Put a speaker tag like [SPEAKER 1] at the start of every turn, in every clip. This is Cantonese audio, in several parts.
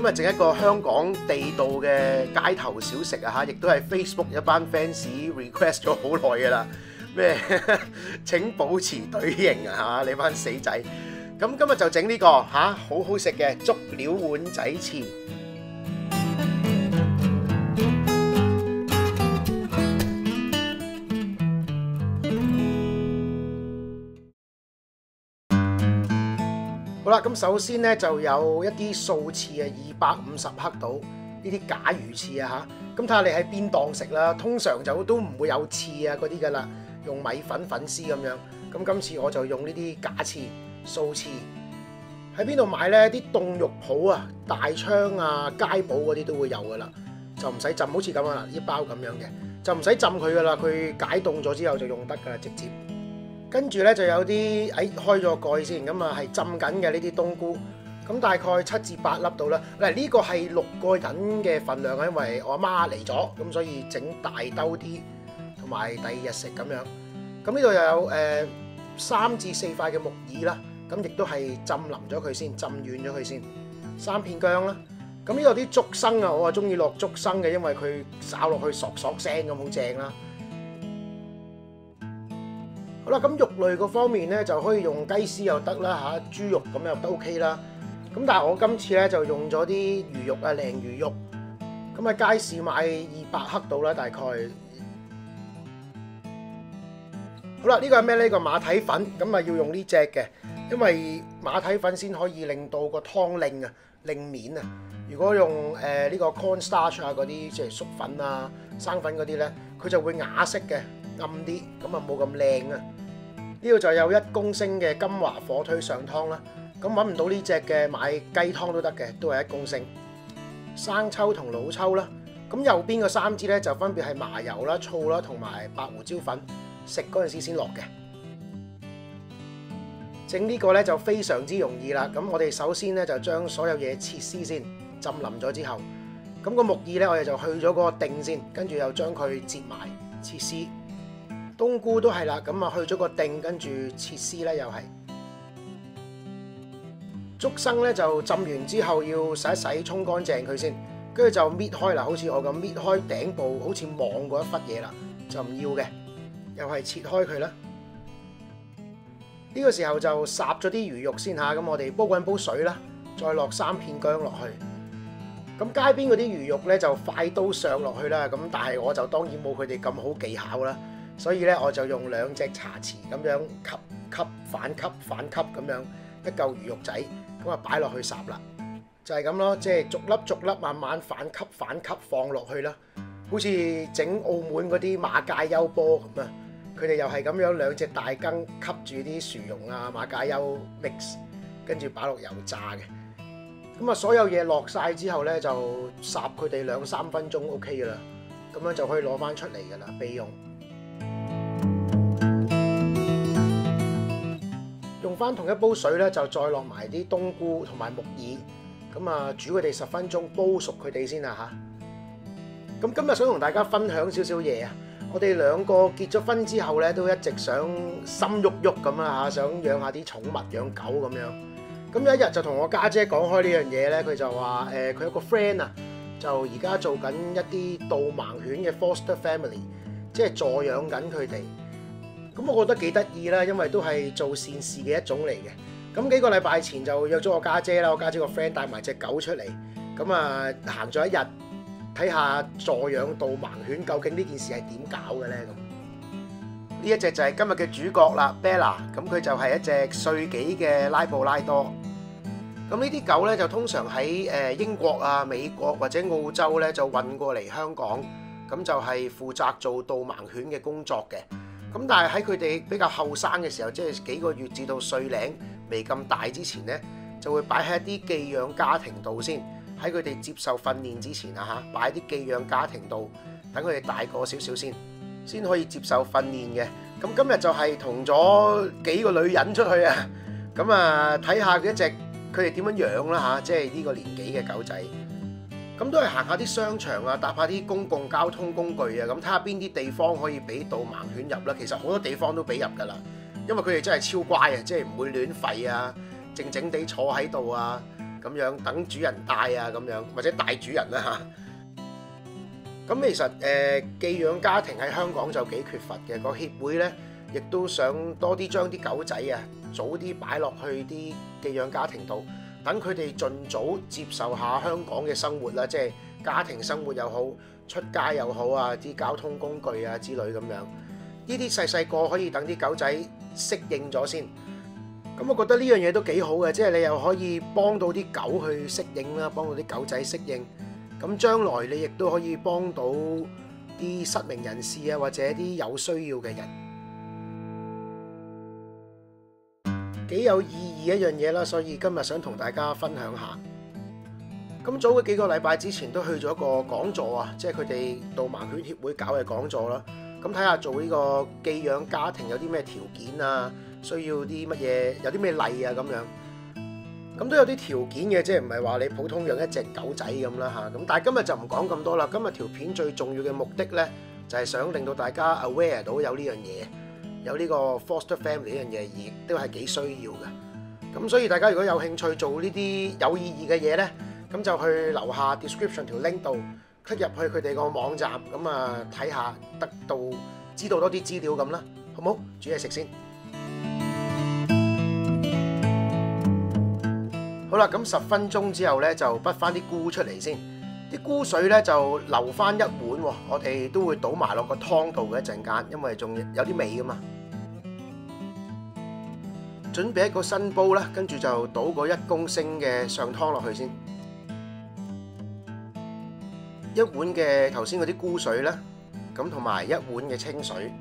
[SPEAKER 1] 今日整一個香港地道嘅街頭小食啊嚇，亦都係 Facebook 一班 fans request 咗好耐嘅啦。咩？請保持隊形啊嚇！你班死仔。咁今日就整呢個嚇，好好食嘅足料碗仔翅。好啦，咁首先咧就有一啲素翅啊，250克到呢啲假魚翅啊嚇，咁睇下你喺邊檔食啦。通常就都唔會有翅啊嗰啲噶啦，用米粉粉絲咁樣。咁今次我就用呢啲假翅、素翅。喺邊度買咧？啲凍肉鋪啊、大昌啊、佳寶嗰啲都會有噶啦，就唔使浸，好似咁啊，呢包咁樣嘅，就唔使浸佢噶啦，佢解凍咗之後就用得噶啦，直接。跟住咧就有啲開咗蓋先，咁啊係浸緊嘅呢啲冬菇，咁大概7至8粒到啦。嗱，呢個係6個人嘅份量啊，因為我阿媽嚟咗，咁所以整大兜啲，同埋第二日食咁樣。咁呢度又有3至4塊嘅木耳啦，咁亦都係浸腍咗佢先，浸軟咗佢先。3片薑啦，咁呢度啲竹笙啊，我啊中意落竹笙嘅，因為佢炒落去索索聲咁好正啦。好啦，咁肉類嗰方面咧就可以用雞絲又得啦嚇，豬肉咁又都 OK 啦。咁但係我今次咧就用咗啲魚肉啊，鯪魚肉。咁喺街市買200克到啦，大概。好啦，呢個係咩呢？呢個馬蹄粉，咁啊要用呢隻嘅，因為馬蹄粉先可以令到個湯令啊、令面啊。如果用呢個 cornstarch 啊嗰啲，即係粟粉啊、生粉嗰啲咧，佢就會啞色嘅。暗啲，咁啊冇咁靚啊！呢度就有1公升嘅金華火腿上湯啦。咁揾唔到呢隻嘅，買雞湯都得嘅，都係1公升。生抽同老抽啦。咁右邊個3支咧就分別係麻油啦、醋啦同埋白胡椒粉，食嗰陣時先落嘅。整呢個咧就非常之容易啦。咁我哋首先咧就將所有嘢切絲先，浸腍咗之後，咁個木耳咧我哋就去咗嗰個頂先，跟住又將佢折埋切絲。冬菇都係啦，咁啊去咗個頂，跟住切絲咧又係。竹笙咧就浸完之後要洗一洗，沖乾淨佢先，跟住就搣開啦，好似我咁搣開頂部，好似網嗰一忽嘢啦，就唔要嘅，又係切開佢啦。呢個時候就烚咗啲魚肉先嚇，咁我哋煲滾煲水啦，再落3片薑落去。咁街邊嗰啲魚肉咧就快刀上落去啦，咁但係我就當然冇佢哋咁好技巧啦。所以咧，我就用2隻茶匙咁樣吸反吸咁樣一嚿魚肉仔，咁啊擺落去烚啦，就係咁咯，即係逐粒逐粒慢慢反吸放落去啦，好似整澳門嗰啲馬介休波咁啊，佢哋又係咁樣2隻大羹吸住啲薯蓉啊馬介休 mix， 跟住擺落油炸嘅，咁啊所有嘢落晒之後咧就烚佢哋2-3分鐘 OK 噶啦，咁樣就可以攞翻出嚟噶啦備用。用翻同一煲水咧，就再落埋啲冬菇同埋木耳，咁啊煮佢哋10分鐘，煲熟佢哋先啦嚇。咁今日想同大家分享少少嘢啊！我哋2個結咗婚之後咧，都一直想心喐喐咁啦嚇，想養下啲寵物，養狗咁樣。咁有一日就同我家姐講開呢樣嘢咧，佢就話佢有個 friend 啊，就而家做緊一啲導盲犬嘅 foster family， 即係助養緊佢哋。咁我覺得幾得意啦，因為都係做善事嘅一種嚟嘅。咁幾個禮拜前就約咗我家姐啦，我家姐個 friend 帶埋隻狗出嚟，咁啊行咗1日，睇下助養導盲犬究竟呢件事係點搞嘅咧咁。呢一隻就係今日嘅主角啦 ，Bella。咁佢就係一隻歲幾嘅拉布拉多。咁呢啲狗咧就通常喺英國啊、美國或者澳洲咧就運過嚟香港，咁就係負責做導盲犬嘅工作嘅。咁但係喺佢哋比較後生嘅時候，即係幾個月至到歲零未咁大之前咧，就會擺喺一啲寄養家庭度先。喺佢哋接受訓練之前啊嚇，擺喺啲寄養家庭度，等佢哋大個少少先可以接受訓練嘅。咁今日就係同咗幾個女人出去啊，咁啊睇下佢哋點樣養啦嚇，即係呢個年紀嘅狗仔。咁都係行下啲商場啊，搭下啲公共交通工具啊，咁睇下邊啲地方可以俾導盲犬入啦。其實好多地方都俾入㗎啦，因為佢哋真係超乖啊，即係唔會亂吠啊，靜靜地坐喺度啊，咁樣等主人帶啊咁樣，或者帶主人啦嚇。咁其實寄養家庭喺香港就幾缺乏嘅，個協會咧亦都想多啲將啲狗仔啊早啲擺落去啲寄養家庭度，等佢哋盡早接受下香港嘅生活啦，即係家庭生活又好，出街又好啊，啲交通工具啊之類咁樣。呢啲細個可以等啲狗仔適應咗先。咁我覺得呢樣嘢都幾好嘅，即係你又可以幫到啲狗去適應啦，幫到啲狗仔適應。咁將來你亦都可以幫到啲失明人士啊，或者啲有需要嘅人，幾有意義一樣嘢啦。所以今日想同大家分享下。咁早嘅幾個禮拜之前都去咗一個講座啊，即係佢哋導盲犬協會搞嘅講座啦。咁睇下做呢個寄養家庭有啲咩條件啊，需要啲乜嘢，有啲咩例啊咁樣。咁都有啲條件嘅，即係唔係話你普通養一隻狗仔咁啦嚇。咁但係今日就唔講咁多啦。今日條片最重要嘅目的咧，就係想令到大家 aware 到有呢樣嘢，有呢個 foster family 呢樣嘢，亦都係幾需要嘅。咁所以大家如果有興趣做呢啲有意義嘅嘢咧，咁就去樓下 description 條 link 度 click 入去佢哋個網站，咁啊睇下，知道多啲資料咁啦，好冇？煮嘢食先。好啦，咁10分鐘之後咧，就滗翻啲菇出嚟先。啲菇水咧就留翻1碗喎，我哋都會倒埋落個湯度嘅一陣間，因為仲有啲味噶嘛。準備一個新煲啦，跟住就倒個1公升嘅上湯落去先。1碗嘅頭先嗰啲菇水啦，咁同埋1碗嘅清水，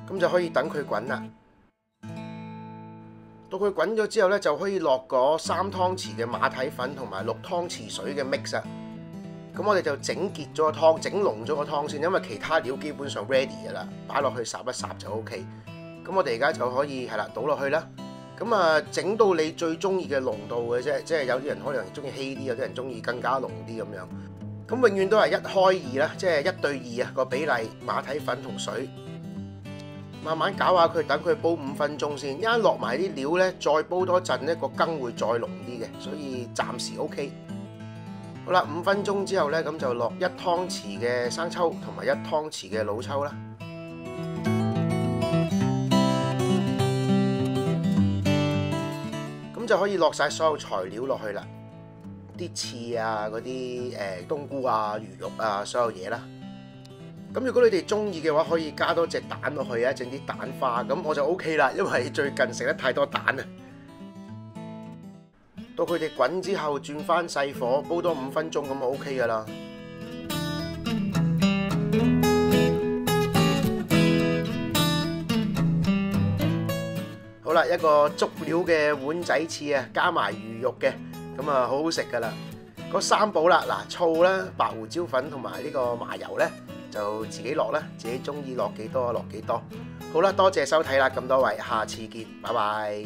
[SPEAKER 1] 咁就可以等佢滾啦。到佢滾咗之後咧，就可以落嗰3湯匙嘅馬蹄粉同埋6湯匙水嘅 mix 啊。咁我哋就整結咗個湯，整濃咗個湯先，因為其他料基本上 ready 㗎啦，擺落去烚一烚就 OK。咁我哋而家就可以係啦，倒落去啦。咁啊，整到你最中意嘅濃度嘅啫，即係有啲人可能中意稀啲，有啲人中意更加濃啲咁樣。咁永遠都係1開2啦，即係1對2啊個比例，馬蹄粉同水。慢慢搞下佢，等佢煲5分鐘先。一落埋啲料咧，再煲多陣咧，個羹會再濃啲嘅，所以暫時 OK。好啦，5分鐘之後咧，咁就落1湯匙嘅生抽同埋1湯匙嘅老抽啦。咁就可以落晒所有材料落去啦，啲翅啊、嗰啲冬菇啊、魚肉啊，所有嘢啦。咁如果你哋中意嘅話，可以加多隻蛋落去啊，整啲蛋花，咁我就 OK 啦，因為最近食得太多蛋啊。到佢哋滾之後，轉翻細火，煲多5分鐘咁就 OK 噶啦。好啦，一個足料嘅碗仔翅啊，加埋魚肉嘅，咁啊好好食噶啦。嗰3寶啦，嗱，醋啦、白胡椒粉同埋呢個麻油咧，就自己落啦，自己中意落幾多落幾多。好啦，多謝收睇啦，咁多位，下次見，拜拜。